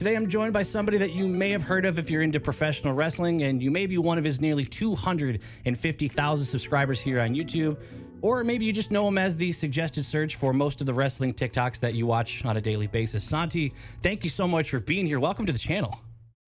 Today I'm joined by somebody that you may have heard of if you're into professional wrestling, and you may be one of his nearly 250,000 subscribers here on YouTube, or maybe you just know him as the suggested search for most of the wrestling TikToks that you watch on a daily basis. Santi, thank you so much for being here. Welcome to the channel.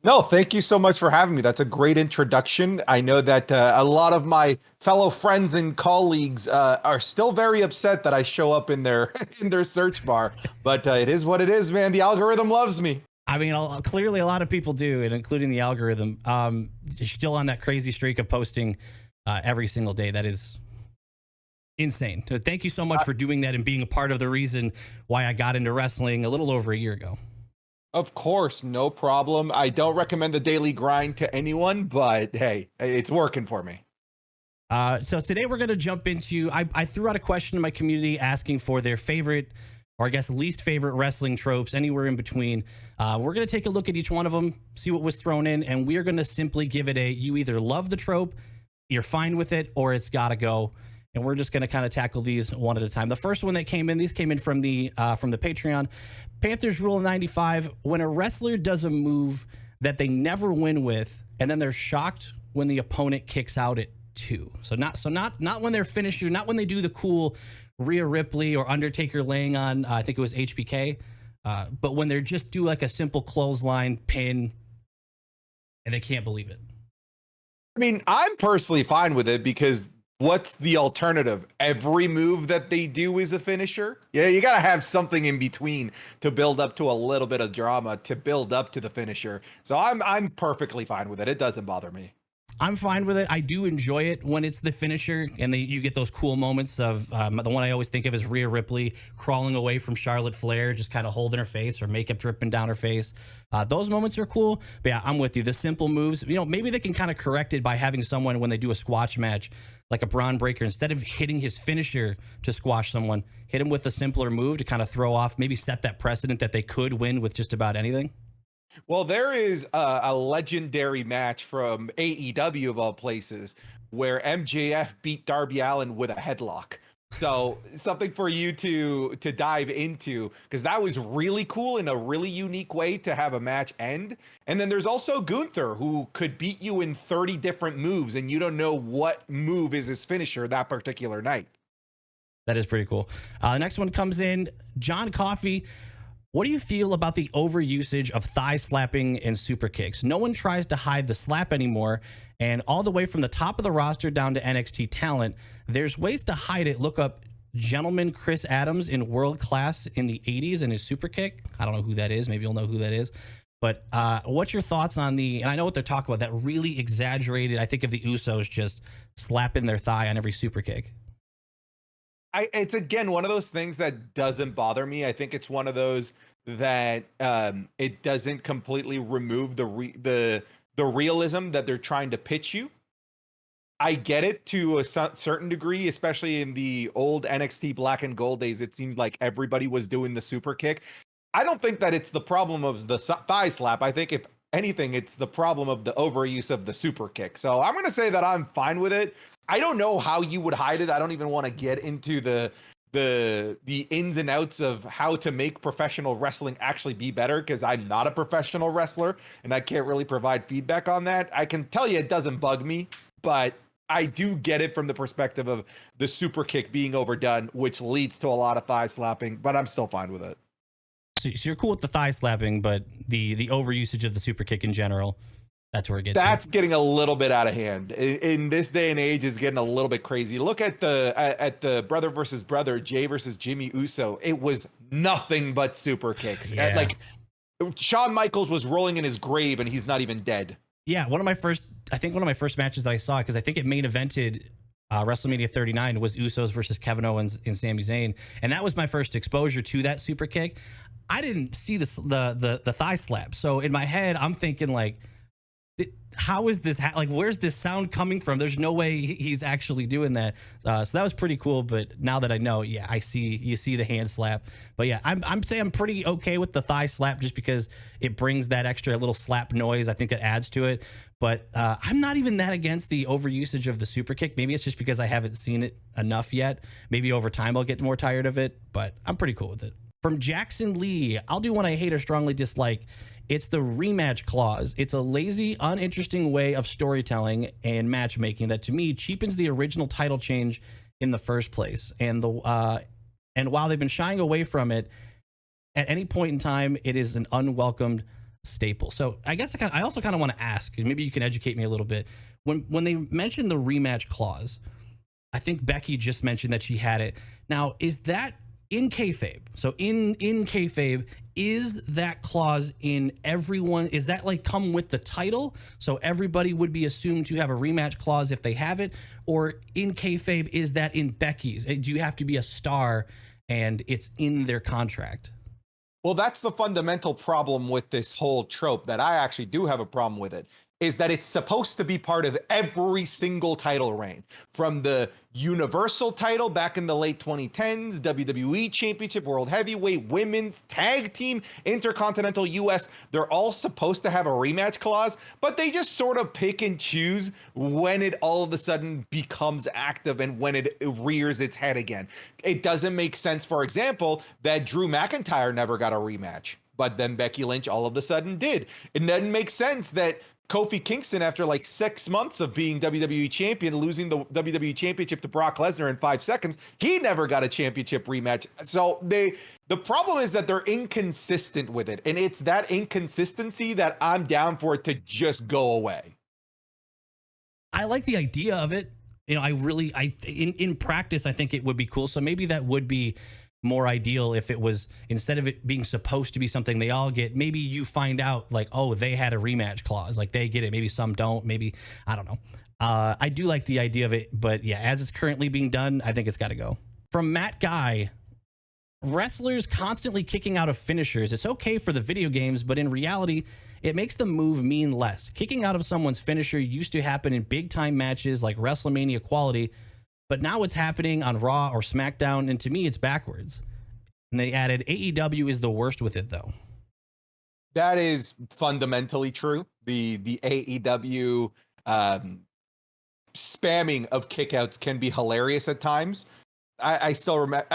No, thank you so much for having me. That's a great introduction. I know that a lot of my fellow friends and colleagues are still very upset that I show up in their in their search bar, but it is what it is, man. The algorithm loves me. I mean, clearly a lot of people do, and including the algorithm. You're still on that crazy streak of posting every single day. That is insane. So thank you so much for doing that and being a part of the reason why I got into wrestling a little over a year ago. Of course, no problem. I don't recommend the daily grind to anyone, but hey, it's working for me. So today we're going to jump into, I threw out a question in my community asking for their favorite, or I guess least favorite wrestling tropes, anywhere in between. We're going to take a look at each one of them, see what was thrown in, and we are going to simply give it you either love the trope, you're fine with it, or it's got to go. And we're just going to kind of tackle these one at a time. The first one that came in, these came in from the Patreon. Panthers Rule 95, when a wrestler does a move that they never win with, and then they're shocked when the opponent kicks out at 2. So not when they're finished you, not when they do the cool Rhea Ripley or Undertaker laying on, I think it was HBK, but when they're just do like a simple clothesline pin and they can't believe it. I mean, I'm personally fine with it because what's the alternative? Every move that they do is a finisher. Yeah, you got to have something in between to build up to a little bit of drama to build up to the finisher. So I'm perfectly fine with it. It doesn't bother me. I'm fine with it. I do enjoy it when it's the finisher and you get those cool moments of the one I always think of is Rhea Ripley crawling away from Charlotte Flair, just kind of holding her face or makeup dripping down her face. Those moments are cool. But yeah, I'm with you. The simple moves, maybe they can kind of correct it by having someone when they do a squash match, like a Braun Breaker, instead of hitting his finisher to squash someone, hit him with a simpler move to kind of throw off, maybe set that precedent that they could win with just about anything. Well, there is a legendary match from AEW of all places where MJF beat Darby Allin with a headlock. So something for you to dive into, because that was really cool in a really unique way to have a match end. And then there's also Gunther, who could beat you in 30 different moves and you don't know what move is his finisher that particular night. That is pretty cool. The next one comes in, John Coffey. What do you feel about the overusage of thigh slapping and super kicks? No one tries to hide the slap anymore, and all the way from the top of the roster down to NXT talent, there's ways to hide it. Look up Gentleman Chris Adams in World Class in the 80s and his super kick. I don't know who that is. Maybe you'll know who that is. But what's your thoughts on and I know what they're talking about, that really exaggerated, I think of the Usos just slapping their thigh on every super kick. It's again one of those things that doesn't bother me. I think it's one of those that it doesn't completely remove the realism that they're trying to pitch you. I get it to a certain degree, especially in the old NXT Black and Gold days. It seemed like everybody was doing the super kick. I don't think that it's the problem of the thigh slap. I think if anything, it's the problem of the overuse of the super kick. So I'm going to say that I'm fine with it. I don't know how you would hide it. I don't even want to get into the ins and outs of how to make professional wrestling actually be better, because I'm not a professional wrestler and I can't really provide feedback on that. I can tell you it doesn't bug me, but I do get it from the perspective of the super kick being overdone, which leads to a lot of thigh slapping, but I'm still fine with it. So you're cool with the thigh slapping, but the overusage of the super kick in general, that's where it gets. That's getting a little bit out of hand. In this day and age, is getting a little bit crazy. Look at the brother versus brother, Jay versus Jimmy Uso. It was nothing but super kicks. Yeah. Like Shawn Michaels was rolling in his grave and he's not even dead. Yeah, one of my first matches that I saw, because I think it main evented WrestleMania 39, was Usos versus Kevin Owens and Sami Zayn, and that was my first exposure to that super kick. I didn't see the thigh slap, so in my head I'm thinking like, how is this like, where's this sound coming from? There's no way he's actually doing that. So that was pretty cool. But now that I know, yeah, you see the hand slap. But yeah, I'm saying I'm pretty okay with the thigh slap, just because it brings that extra little slap noise. I think that adds to it. But I'm not even that against the overusage of the super kick. Maybe it's just because I haven't seen it enough yet. Maybe over time I'll get more tired of it, but I'm pretty cool with it. From Jackson Lee, I'll do one I hate or strongly dislike. It's the rematch clause. It's a lazy, uninteresting way of storytelling and matchmaking that to me cheapens the original title change in the first place. And while they've been shying away from it, at any point in time, it is an unwelcomed staple. So I guess I also kind of want to ask, and maybe you can educate me a little bit. When they mentioned the rematch clause, I think Becky just mentioned that she had it. Now, is that in kayfabe? So in kayfabe, is that clause in everyone? Is that like come with the title? So everybody would be assumed to have a rematch clause if they have it? Or in kayfabe, is that in Becky's? Do you have to be a star and it's in their contract? Well, that's the fundamental problem with this whole trope, that I actually do have a problem with it, is that it's supposed to be part of every single title reign, from the Universal title back in the late 2010s, WWE Championship, World Heavyweight, Women's, Tag Team, Intercontinental US. They're all supposed to have a rematch clause, but they just sort of pick and choose when it all of a sudden becomes active and when it rears its head again. It doesn't make sense, for example, that Drew McIntyre never got a rematch, but then Becky Lynch all of a sudden did. It doesn't make sense that Kofi Kingston, after like 6 months of being WWE champion, losing the WWE championship to Brock Lesnar in 5 seconds, he never got a championship rematch. So the problem is that they're inconsistent with it. And it's that inconsistency that I'm down for it to just go away. I like the idea of it. You know, in practice, I think it would be cool. So maybe that would be more ideal if it was, instead of it being supposed to be something they all get, maybe you find out like, oh, they had a rematch clause, like they get it, maybe some don't, maybe, I don't know. I do like the idea of it, but yeah, as it's currently being done, I think it's got to go. From Matt Guy, wrestlers constantly kicking out of finishers. It's okay for the video games, but in reality, it makes the move mean less. Kicking out of someone's finisher used to happen in big time matches like WrestleMania quality, but now it's happening on Raw or SmackDown, and to me, it's backwards. And they added, AEW is the worst with it, though. That is fundamentally true. The AEW spamming of kickouts can be hilarious at times. I still remember,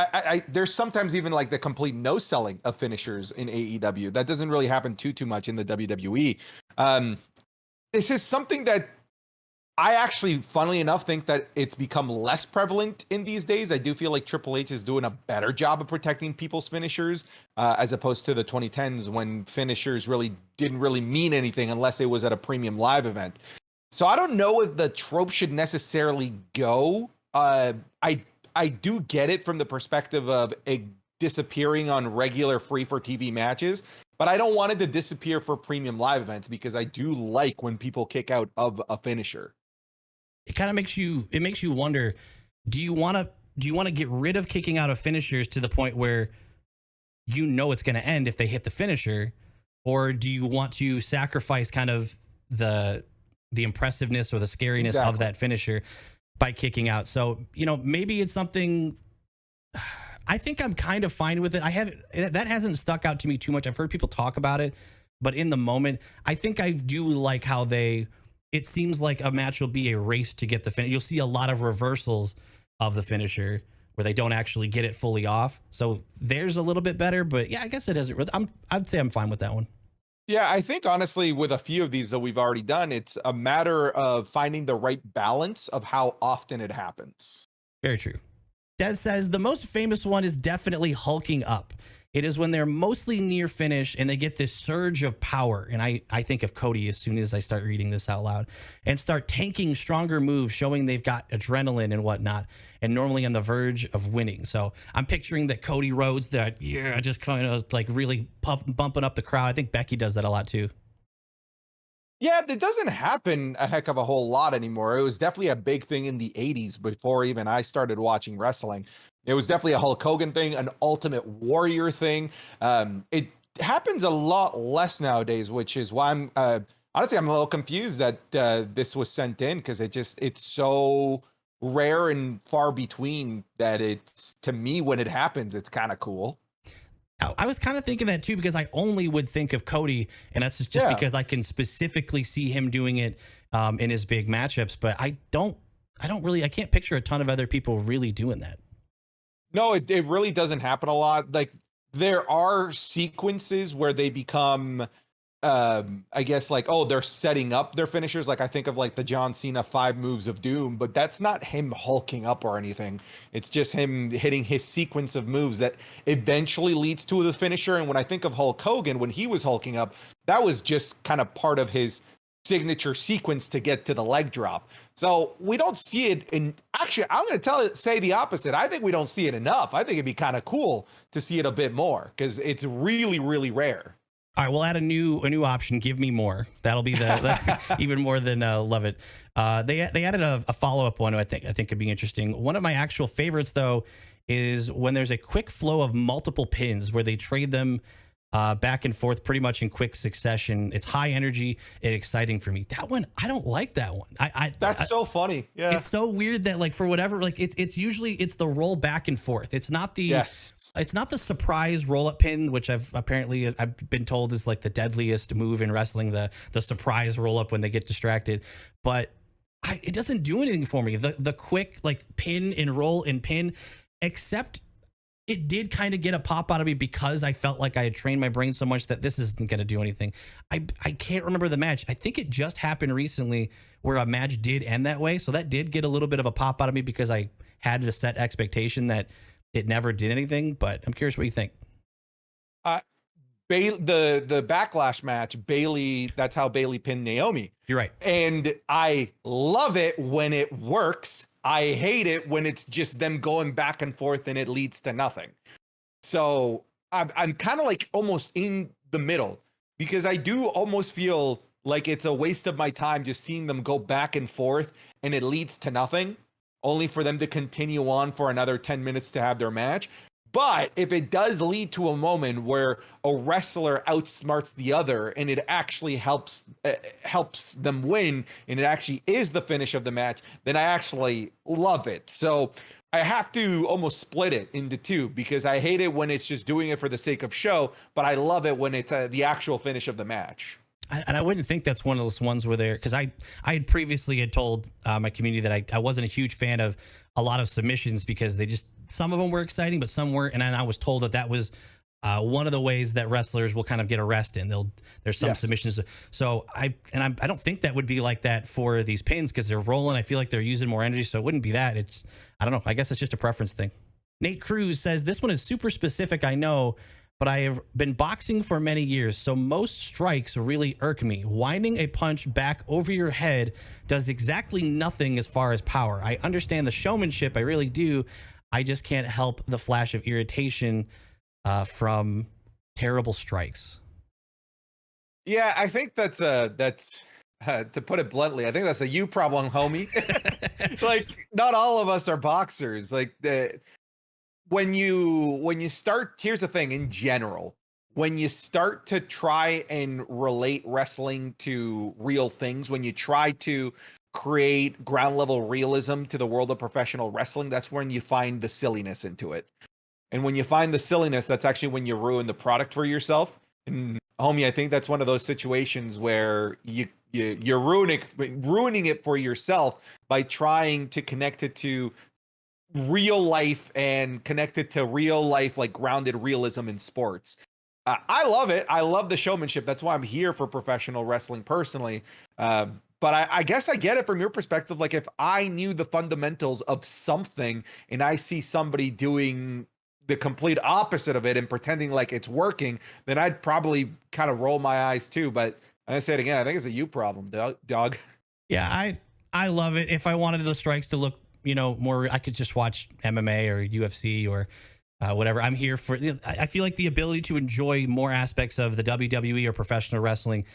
there's sometimes even like the complete no selling of finishers in AEW. That doesn't really happen too much in the WWE. This is something that I actually, funnily enough, think that it's become less prevalent in these days. I do feel like Triple H is doing a better job of protecting people's finishers, as opposed to the 2010s when finishers really didn't really mean anything unless it was at a premium live event. So I don't know if the trope should necessarily go. I do get it from the perspective of it disappearing on regular free for TV matches, but I don't want it to disappear for premium live events because I do like when people kick out of a finisher. It kind of makes you wonder, do you want to get rid of kicking out of finishers to the point where you know it's going to end if they hit the finisher, or do you want to sacrifice kind of the impressiveness or the scariness of that finisher by kicking out? So, you know, maybe it's something. I think I'm kind of fine with it. That hasn't stuck out to me too much. I've heard people talk about it, but in the moment, I think I do like how it seems like a match will be a race to get the finish. You'll see a lot of reversals of the finisher where they don't actually get it fully off. So there's a little bit better, but yeah, I guess it doesn't. I'd say I'm fine with that one. Yeah, I think honestly, with a few of these that we've already done, it's a matter of finding the right balance of how often it happens. Very true. Des says the most famous one is definitely hulking up. It is when they're mostly near finish and they get this surge of power. And I think of Cody as soon as I start reading this out loud, and start tanking stronger moves, showing they've got adrenaline and whatnot, and normally on the verge of winning. So I'm picturing that Cody Rhodes, just kind of like really bumping up the crowd. I think Becky does that a lot too. Yeah, it doesn't happen a heck of a whole lot anymore. It was definitely a big thing in the 80s before even I started watching wrestling. It was definitely a Hulk Hogan thing, an Ultimate Warrior thing. It happens a lot less nowadays, which is why I'm honestly, I'm a little confused that this was sent in, because it's so rare and far between that it's, to me, when it happens, it's kind of cool. I was kind of thinking that too, because I only would think of Cody, and that's just because I can specifically see him doing it in his big matchups. But I can't picture a ton of other people really doing that. No, it really doesn't happen a lot. Like, there are sequences where they become I guess like, oh, they're setting up their finishers. Like I think of like the John Cena 5 moves of doom, but that's not him hulking up or anything. It's just him hitting his sequence of moves that eventually leads to the finisher. And when I think of Hulk Hogan, when he was hulking up, that was just kind of part of his signature sequence to get to the leg drop. So we don't see it in, actually, I'm going to say the opposite. I think we don't see it enough. I think it'd be kind of cool to see it a bit more because it's really, really rare. All right, we'll add a new option. Give me more. That'll be the even more than love it. They added a follow-up one. I think could be interesting. One of my actual favorites though is when there's a quick flow of multiple pins where they trade them back and forth pretty much in quick succession. It's high energy and exciting for me. That one, I don't like that one. That's so funny. Yeah. It's so weird that like for whatever, like it's usually it's the roll back and forth. It's not the It's not the surprise roll up pin, which I've been told is like the deadliest move in wrestling, the surprise roll up when they get distracted. But it doesn't do anything for me. The quick like pin and roll and pin, except it did kind of get a pop out of me because I felt like I had trained my brain so much that this isn't going to do anything. I can't remember the match. I think it just happened recently where a match did end that way. So that did get a little bit of a pop out of me because I had to set expectation that it never did anything. But I'm curious what you think. The backlash match, Bailey, that's how Bailey pinned Naomi. You're right. And I love it when it works. I hate it when it's just them going back and forth and it leads to nothing. So I'm kind of like almost in the middle because I do almost feel like it's a waste of my time just seeing them go back and forth and it leads to nothing, only for them to continue on for another 10 minutes to have their match. But if it does lead to a moment where a wrestler outsmarts the other and it actually helps them win and it actually is the finish of the match, then I actually love it. So I have to almost split it into two because I hate it when it's just doing it for the sake of show, but I love it when it's the actual finish of the match. And I wouldn't think that's one of those ones where because I had previously had told my community that I wasn't a huge fan of a lot of submissions because some of them were exciting, but some weren't. And I was told that was one of the ways that wrestlers will kind of get a rest in. There's some submissions. So I don't think that would be like that for these pins because they're rolling. I feel like they're using more energy. So it wouldn't be that. I don't know. I guess it's just a preference thing. Nate Cruz says, this one is super specific, I know, but I have been boxing for many years, so most strikes really irk me. Winding a punch back over your head does exactly nothing as far as power. I understand the showmanship, I really do. I just can't help the flash of irritation from terrible strikes. Yeah, I think that's to put it bluntly, I think that's a you problem, homie. Like, not all of us are boxers. Like when you start, here's the thing in general, when you start to try and relate wrestling to real things, when you try to create ground level realism to the world of professional wrestling, that's when you find the silliness into it. And when you find the silliness, that's actually when you ruin the product for yourself. And homie, I think that's one of those situations where you're ruining it for yourself by trying to connect it to real life and connected to real life, like grounded realism in sports. I love it. I love the showmanship. That's why I'm here for professional wrestling personally. But I guess I get it from your perspective. Like if I knew the fundamentals of something and I see somebody doing the complete opposite of it and pretending like it's working, then I'd probably kind of roll my eyes too. But I say it again, I think it's a you problem, dog. Yeah, I love it. If I wanted the strikes to look more, I could just watch MMA or UFC or whatever. I'm here for. I feel like the ability to enjoy more aspects of the WWE or professional wrestling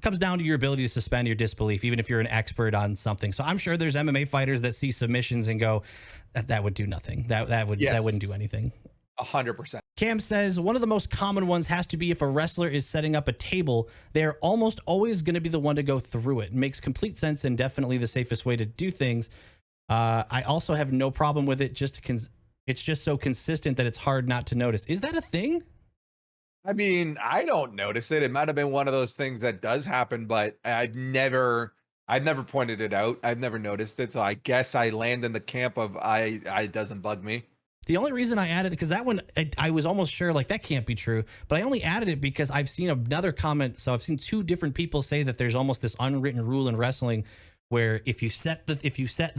comes down to your ability to suspend your disbelief, even if you're an expert on something. So I'm sure there's MMA fighters that see submissions and go, that would do nothing. That wouldn't do anything. 100%. Cam says one of the most common ones has to be if a wrestler is setting up a table, they're almost always going to be the one to go through it. It makes complete sense and definitely the safest way to do things. I also have no problem with it. It's just so consistent that it's hard not to notice. Is that a thing? I mean, I don't notice it. It might have been one of those things that does happen, but I've never pointed it out. I've never noticed it. So I guess I land in the camp of it doesn't bug me. The only reason I added, because that one, I was almost sure like that can't be true, but I only added it because I've seen another comment. So I've seen two different people say that there's almost this unwritten rule in wrestling where if you set the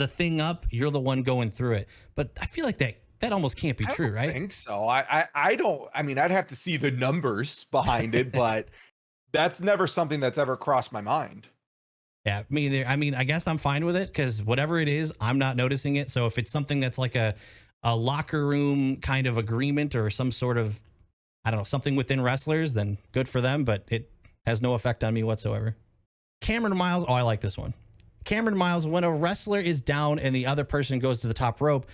thing up, you're the one going through it. But I feel like that almost can't be true, right? I think so. I don't. I mean, I'd have to see the numbers behind it, but that's never something that's ever crossed my mind. Yeah, me either. I mean, I guess I'm fine with it because whatever it is, I'm not noticing it. So if it's something that's like a locker room kind of agreement or some sort of, I don't know, something within wrestlers, then good for them, but it has no effect on me whatsoever. Cameron Miles. Oh, I like this one. Cameron Miles, when a wrestler is down and the other person goes to the top rope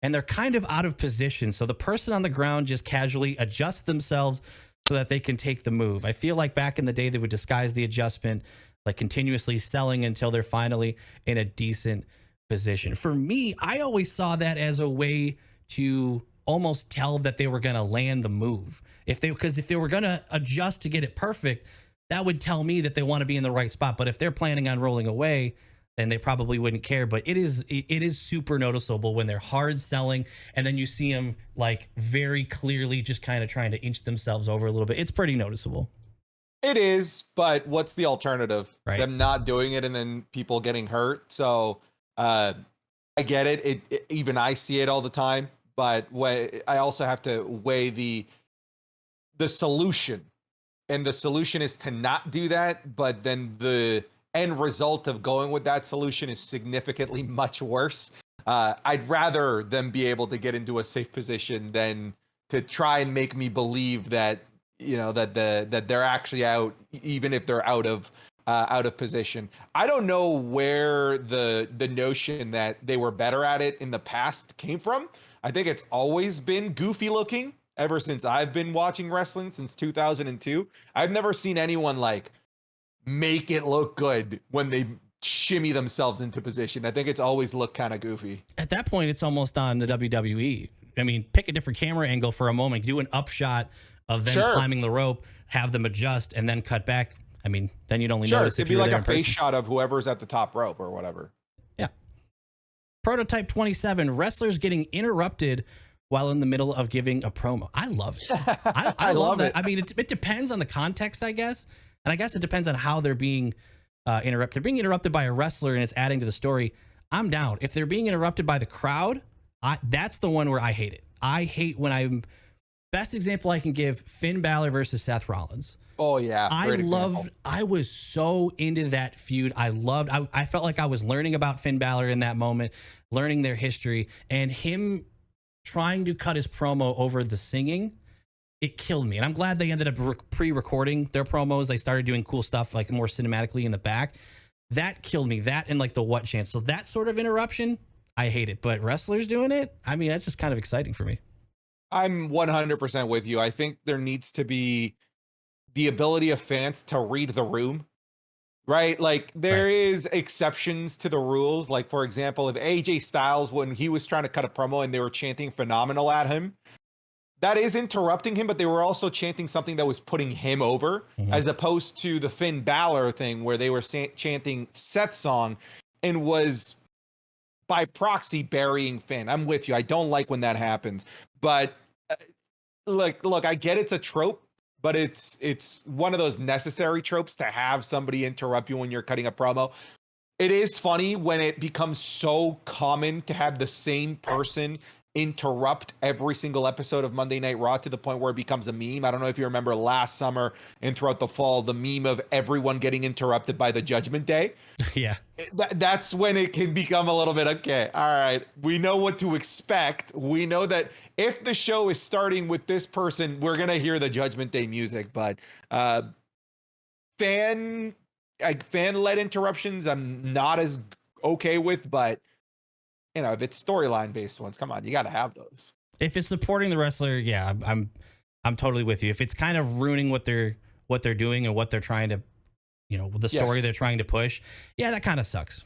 and they're kind of out of position, so the person on the ground just casually adjusts themselves so that they can take the move. I feel like back in the day, they would disguise the adjustment, like continuously selling until they're finally in a decent position. For me, I always saw that as a way to almost tell that they were going to land the move. Because if they were going to adjust to get it perfect, that would tell me that they want to be in the right spot. But if they're planning on rolling away, then they probably wouldn't care. But it is super noticeable when they're hard selling and then you see them like very clearly just kind of trying to inch themselves over a little bit. It's pretty noticeable. It is, but what's the alternative? Right. Them not doing it and then people getting hurt. So I get it. Even I see it all the time, but I also have to weigh the solution, and the solution is to not do that. But then the end result of going with that solution is significantly much worse. I'd rather them be able to get into a safe position than to try and make me believe that that they're actually out, even if they're out of position. I don't know where the notion that they were better at it in the past came from. I think it's always been goofy looking ever since I've been watching wrestling since 2002. I've never seen anyone like make it look good when they shimmy themselves into position. I think it's always looked kind of goofy. At that point, it's almost on the WWE. I mean, pick a different camera angle for a moment, do an upshot of them climbing the rope, have them adjust, and then cut back. I mean, then you'd only notice if you're like a face shot of whoever's at the top rope or whatever. Yeah. Prototype 27, wrestlers getting interrupted while in the middle of giving a promo. I love it. I love that. I mean, it depends on the context, I guess. And I guess it depends on how they're being interrupted. They're being interrupted by a wrestler and it's adding to the story. I'm down. If they're being interrupted by the crowd, that's the one where I hate it. I hate when I'm... Best example I can give, Finn Balor versus Seth Rollins. Oh, yeah. I was so into that feud. I felt like I was learning about Finn Balor in that moment, learning their history, and him trying to cut his promo over the singing, it killed me. And I'm glad they ended up pre-recording their promos. They started doing cool stuff like more cinematically in the back. That killed me. That and like the what chance. So that sort of interruption, I hate it. But wrestlers doing it, I mean, that's just kind of exciting for me. I'm 100% with you. I think there needs to be the ability of fans to read the room, right? Like there is exceptions to the rules. Like, for example, if AJ Styles, when he was trying to cut a promo and they were chanting phenomenal at him, that is interrupting him, but they were also chanting something that was putting him over, as opposed to the Finn Balor thing where they were chanting Seth's song and was by proxy burying Finn. I'm with you. I don't like when that happens. But look, I get it's a trope, but it's one of those necessary tropes to have somebody interrupt you when you're cutting a promo. It is funny when it becomes so common to have the same person interrupt every single episode of Monday Night Raw to the point where it becomes a meme. I don't know if you remember last summer and throughout the fall, the meme of everyone getting interrupted by the Judgment Day. Yeah. That's when it can become a little bit, okay, all right, we know what to expect. We know that if the show is starting with this person, we're going to hear the Judgment Day music. But fan-led interruptions, I'm not as okay with, but if it's storyline based ones, come on, you got to have those. If it's supporting the wrestler, yeah, I'm totally with you. If it's kind of ruining what they're doing and what they're trying to, the story they're trying to push, yeah, that kind of sucks.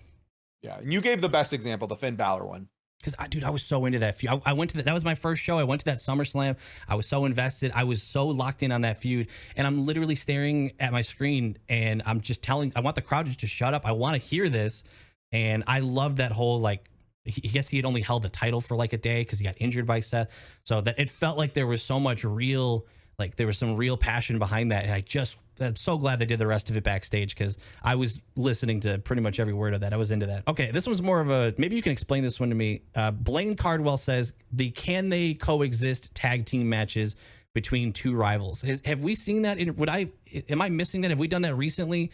Yeah, and you gave the best example, the Finn Balor one. Because I was so into that feud. I went to that was my first show. I went to that SummerSlam. I was so invested. I was so locked in on that feud. And I'm literally staring at my screen and I'm just I want the crowd just to shut up. I want to hear this. And I love that whole like I guess he had only held the title for like a day because he got injured by Seth. So that it felt like there was so much real, like there was some real passion behind that. And I'm so glad they did the rest of it backstage because I was listening to pretty much every word of that. I was into that. Okay, this one's more of a, maybe you can explain this one to me. Blaine Cardwell says the can they coexist tag team matches between two rivals. Have we seen that? Am I missing that? Have we done that recently?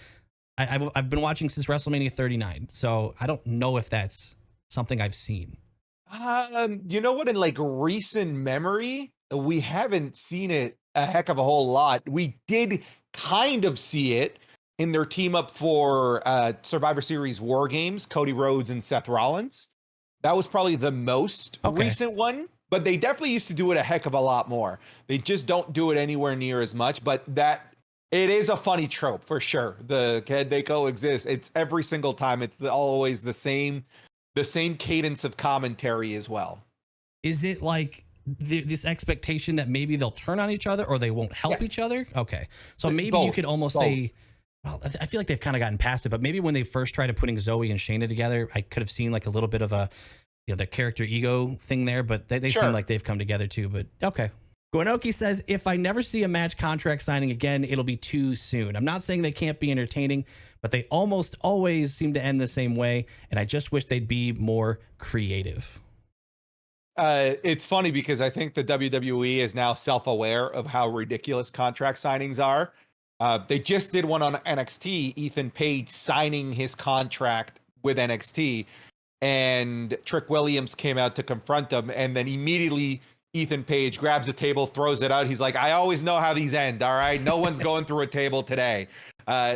I've been watching since WrestleMania 39, so I don't know if that's something I've seen. You know what? In like recent memory, we haven't seen it a heck of a whole lot. We did kind of see it in their team up for Survivor Series War Games, Cody Rhodes and Seth Rollins. That was probably the most recent one, but they definitely used to do it a heck of a lot more. They just don't do it anywhere near as much, but it is a funny trope for sure. Can they coexist? It's every single time. It's always the same cadence of commentary as well. Is it like this expectation that maybe they'll turn on each other or they won't help each other? Okay. So maybe you could almost say, well, I feel like they've kind of gotten past it, but maybe when they first tried putting Zoe and Shayna together, I could have seen like a little bit of a, their character ego thing there, but they seem like they've come together too, but okay. Gwenoki says, if I never see a match contract signing again, it'll be too soon. I'm not saying they can't be entertaining, but they almost always seem to end the same way, and I just wish they'd be more creative. It's funny because I think the WWE is now self-aware of how ridiculous contract signings are. They just did one on NXT, Ethan Page signing his contract with NXT, and Trick Williams came out to confront him, and then immediately Ethan Page grabs a table, throws it out. He's like, I always know how these end, all right? No one's going through a table today.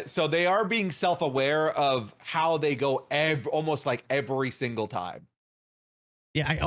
So they are being self-aware of how they go almost like every single time. Yeah, I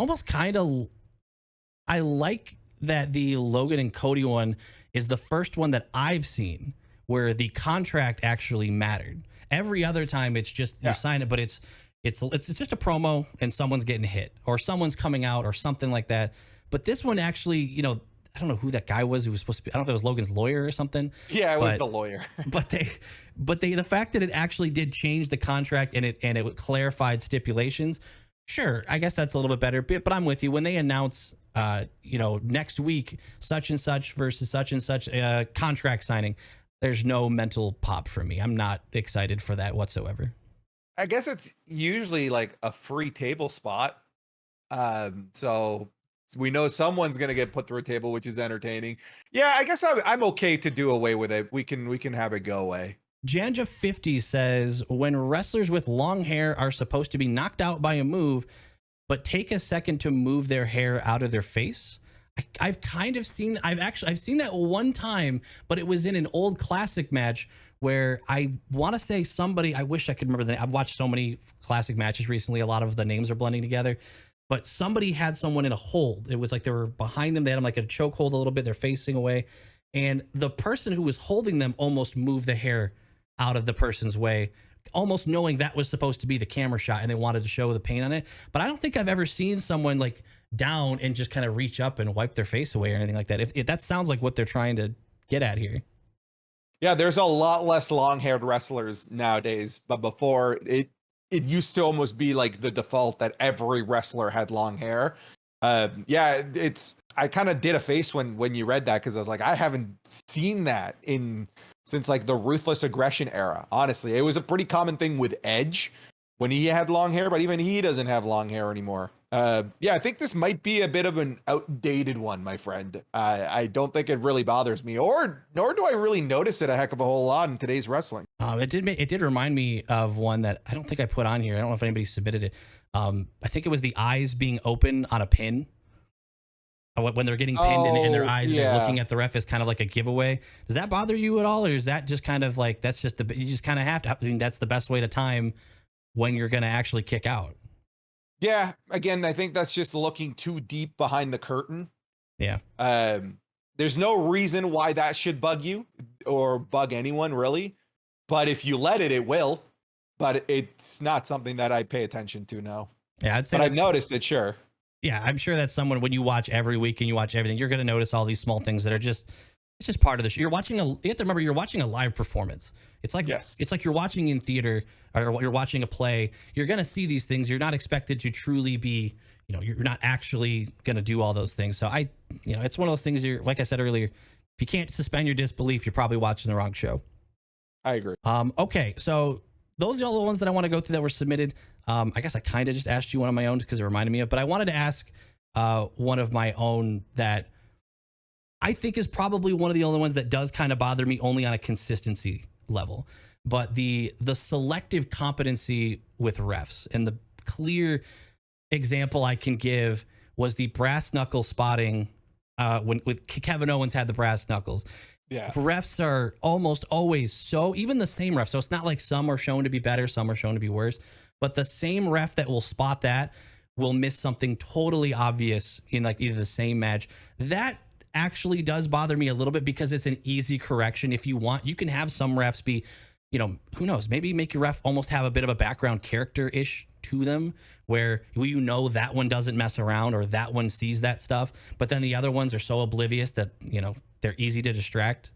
like that the Logan and Cody one is the first one that I've seen where the contract actually mattered. Every other time it's just you sign it, but it's just a promo and someone's getting hit or someone's coming out or something like that. But this one actually, I don't know who that guy was who was supposed to be. I don't know if it was Logan's lawyer or something. Yeah, it was the lawyer. but the fact that it actually did change the contract and it clarified stipulations. Sure, I guess that's a little bit better. But I'm with you when they announce, next week such and such versus such and such contract signing. There's no mental pop for me. I'm not excited for that whatsoever. I guess it's usually like a free table spot. So we know someone's going to get put through a table, which is entertaining. Yeah, I guess I'm okay to do away with it. We can have it go away. Janja 50 says, when wrestlers with long hair are supposed to be knocked out by a move, but take a second to move their hair out of their face. I've seen that one time, but it was in an old classic match where I want to say somebody, I wish I could remember I've watched so many classic matches recently. A lot of the names are blending together, but somebody had someone in a hold. It was like they were behind them. They had them like a choke hold a little bit. They're facing away. And the person who was holding them almost moved the hair out of the person's way, almost knowing that was supposed to be the camera shot and they wanted to show the pain on it. But I don't think I've ever seen someone like down and just kind of reach up and wipe their face away or anything like that. If that sounds like what they're trying to get at here. Yeah, there's a lot less long-haired wrestlers nowadays, but before it used to almost be like the default that every wrestler had long hair. I kind of did a face when you read that because I was like, I haven't seen that since like the Ruthless Aggression era. Honestly, it was a pretty common thing with Edge when he had long hair, but even he doesn't have long hair anymore. I think this might be a bit of an outdated one, my friend. I don't think it really bothers me, nor do I really notice it a heck of a whole lot in today's wrestling. It did remind me of one that I don't think I put on here. I don't know if anybody submitted it. I think it was the eyes being open on a pin. When they're getting pinned in their eyes, and they're looking at the ref as kind of like a giveaway. Does that bother you at all, or is that just kind of like you just kind of have to? I mean, that's the best way to time when you're going to actually kick out. Yeah, again, I think that's just looking too deep behind the curtain. Yeah. There's no reason why that should bug you or bug anyone really, but if you let it, it will. But it's not something that I pay attention to now. Yeah, I'd say. But I've noticed it, sure. Yeah, I'm sure that's someone when you watch every week and you watch everything, you're going to notice all these small things that are it's just part of the show. You have to remember you're watching a live performance. Yes. it's like you're watching in theater or you're watching a play. You're gonna see these things. You're not expected to truly be, you're not actually gonna do all those things. So it's one of those things. You're like I said earlier, if you can't suspend your disbelief, you're probably watching the wrong show. I agree. Okay, so those are all the ones that I want to go through that were submitted. I guess I kind of just asked you one of my own because it reminded me of, but I wanted to ask one of my own that I think is probably one of the only ones that does kind of bother me only on a consistency level. But the selective competency with refs, and the clear example I can give was the brass knuckle spotting when with Kevin Owens had the brass knuckles. Yeah. Refs are almost always even the same ref. So it's not like some are shown to be better, some are shown to be worse. But the same ref that will spot that will miss something totally obvious in like either the same match. That actually does bother me a little bit because it's an easy correction. If you want, you can have some refs be, who knows, maybe make your ref almost have a bit of a background character-ish to them where that one doesn't mess around or that one sees that stuff. But then the other ones are so oblivious that, they're easy to distract.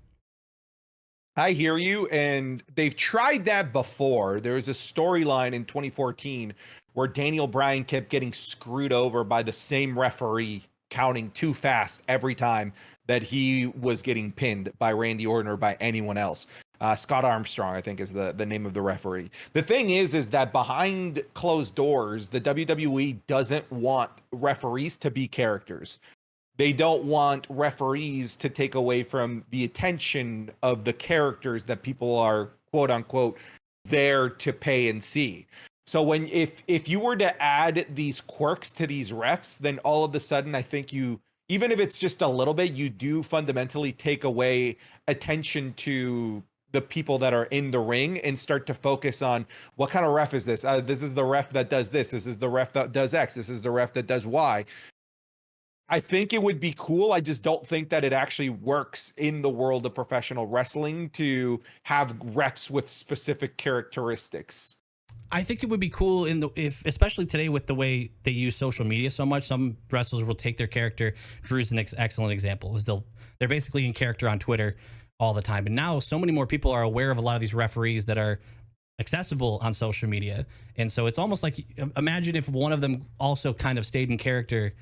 I hear you, and they've tried that before. There was a storyline in 2014 where Daniel Bryan kept getting screwed over by the same referee counting too fast every time that he was getting pinned by Randy Orton or by anyone else. Scott Armstrong, I think, is the name of the referee. The thing is that behind closed doors, the WWE doesn't want referees to be characters. They don't want referees to take away from the attention of the characters that people are, quote unquote, there to pay and see. So if you were to add these quirks to these refs, then all of a sudden, I think even if it's just a little bit, you do fundamentally take away attention to the people that are in the ring and start to focus on what kind of ref is this? This is the ref that does this. This is the ref that does X. This is the ref that does Y. I think it would be cool. I just don't think that it actually works in the world of professional wrestling to have refs with specific characteristics. I think it would be cool if especially today with the way they use social media so much. Some wrestlers will take their character. Drew's an excellent example. Is they're basically in character on Twitter all the time, and now so many more people are aware of a lot of these referees that are accessible on social media, and so it's almost like imagine if one of them also kind of stayed in character.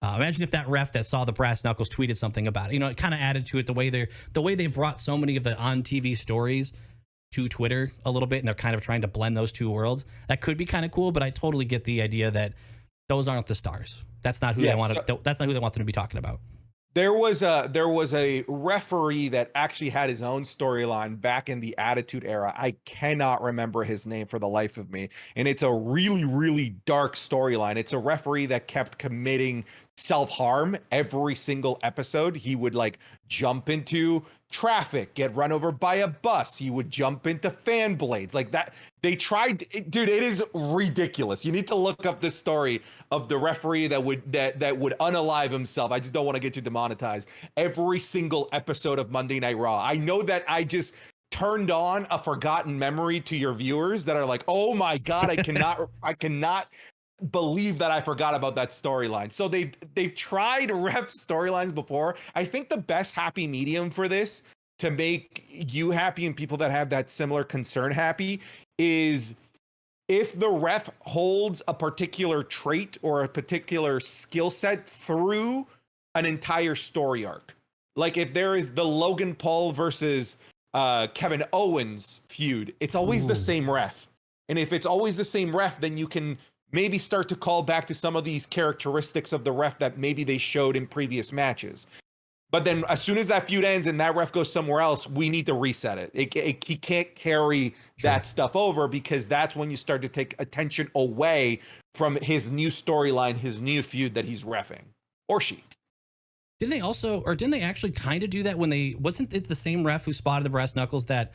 Imagine if that ref that saw the brass knuckles tweeted something about it. It kind of added to it the way they brought so many of the on TV stories to Twitter a little bit, and they're kind of trying to blend those two worlds. That could be kind of cool, but I totally get the idea that those aren't the stars. That's not who they want. That's not who they want them to be talking about. There was a referee that actually had his own storyline back in the Attitude Era. I cannot remember his name for the life of me, and it's a really, really dark storyline. It's a referee that kept committing self-harm every single episode. He would like jump into traffic, get run over by a bus. He would jump into fan blades like that. They tried, dude, it is ridiculous. You need to look up this story of the referee that would unalive himself. I just don't want to get you demonetized. Every single episode of Monday Night Raw. I know that I just turned on a forgotten memory to your viewers that are like, oh my God, I cannot believe that I forgot about that storyline. So they've tried ref storylines before. I think the best happy medium for this to make you happy and people that have that similar concern happy is if the ref holds a particular trait or a particular skill set through an entire story arc. Like if there is the Logan Paul versus Kevin Owens feud, it's always the same ref. And if it's always the same ref, then you can maybe start to call back to some of these characteristics of the ref that maybe they showed in previous matches. But then as soon as that feud ends and that ref goes somewhere else, we need to reset it. He can't carry that stuff over because that's when you start to take attention away from his new storyline, his new feud that he's reffing. Or she. Didn't they actually kind of do that when wasn't it the same ref who spotted the brass knuckles that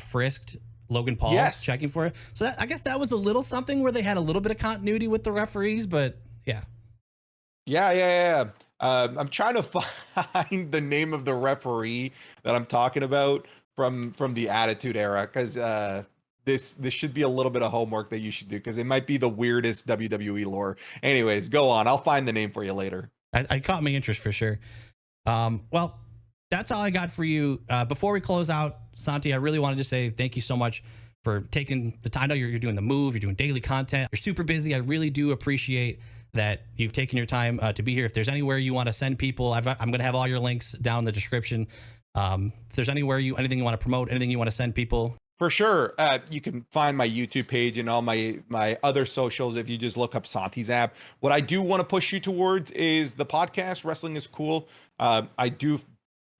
frisked Logan Paul checking for it? So I guess that was a little something where they had a little bit of continuity with the referees, but yeah. Yeah. I'm trying to find the name of the referee that I'm talking about from the Attitude Era, because this should be a little bit of homework that you should do, because it might be the weirdest WWE lore. Anyways, go on. I'll find the name for you later. I caught my interest for sure. Well, that's all I got for you. Before we close out, Santi, I really wanted to say thank you so much for taking the time. I know you're doing the move, you're doing daily content, you're super busy. I really do appreciate that you've taken your time to be here. If there's anywhere you want to send people, I'm going to have all your links down in the description. If there's anything you want to promote, anything you want to send people. For sure. You can find my YouTube page and all my other socials if you just look up SantiZap. What I do want to push you towards is the podcast. Wrestling is cool. I do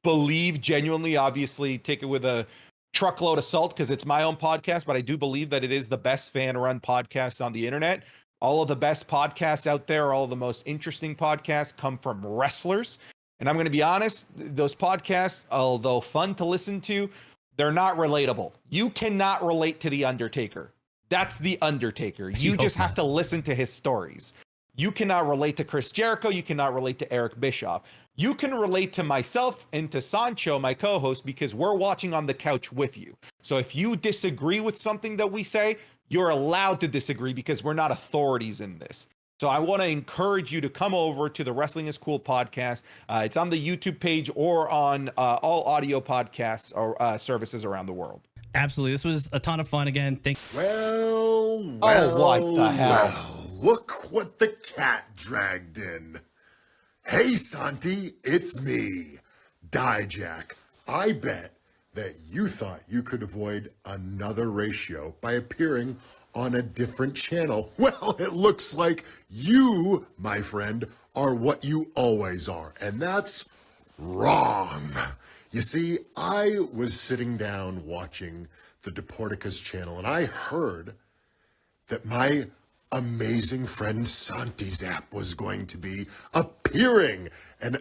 believe genuinely, obviously, take it with a truckload of salt because it's my own podcast, but I do believe that it is the best fan-run podcast on the internet. All of the best podcasts out there, all of the most interesting podcasts come from wrestlers. And I'm going to be honest, those podcasts, although fun to listen to, they're not relatable. You cannot relate to The Undertaker. That's The Undertaker. You just have to listen to his stories. You cannot relate to Chris Jericho. You cannot relate to Eric Bischoff. You can relate to myself and to Sancho, my co-host, because we're watching on the couch with you. So if you disagree with something that we say, you're allowed to disagree because we're not authorities in this. So I want to encourage you to come over to the Wrestling is Cool podcast. It's on the YouTube page or on all audio podcasts or services around the world. Absolutely. This was a ton of fun again. Well, what the hell? Well, look what the cat dragged in. Hey, Santi, it's me, Dijak. I bet that you thought you could avoid another ratio by appearing on a different channel. Well, it looks like you, my friend, are what you always are, and that's wrong. You see, I was sitting down watching the Deporticus channel, and I heard that my amazing friend SantiZap was going to be appearing, and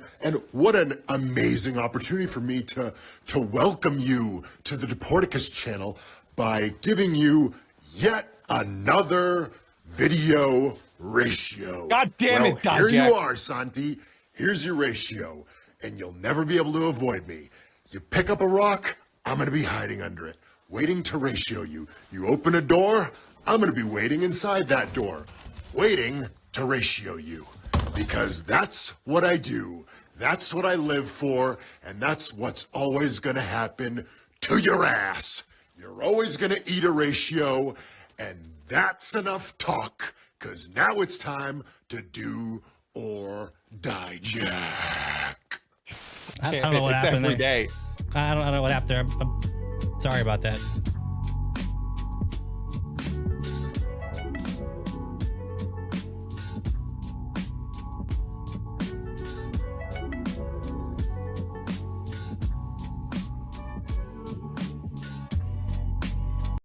what an amazing opportunity for me to welcome you to the Deporticus channel by giving you yet another video ratio. God damn it, Here Dijak. you are, Santi. Here's your ratio, and you'll never be able to avoid me. You pick up a rock, I'm going to be hiding under it, waiting to ratio you. You open a door, I'm going to be waiting inside that door, waiting to ratio you. Because that's what I do. That's what I live for, and that's what's always going to happen to your ass. You're always going to eat a ratio, and that's enough talk, because now it's time to do or die, Jack. I don't know what it's happened every there. day. I don't know what happened there. I'm sorry about that.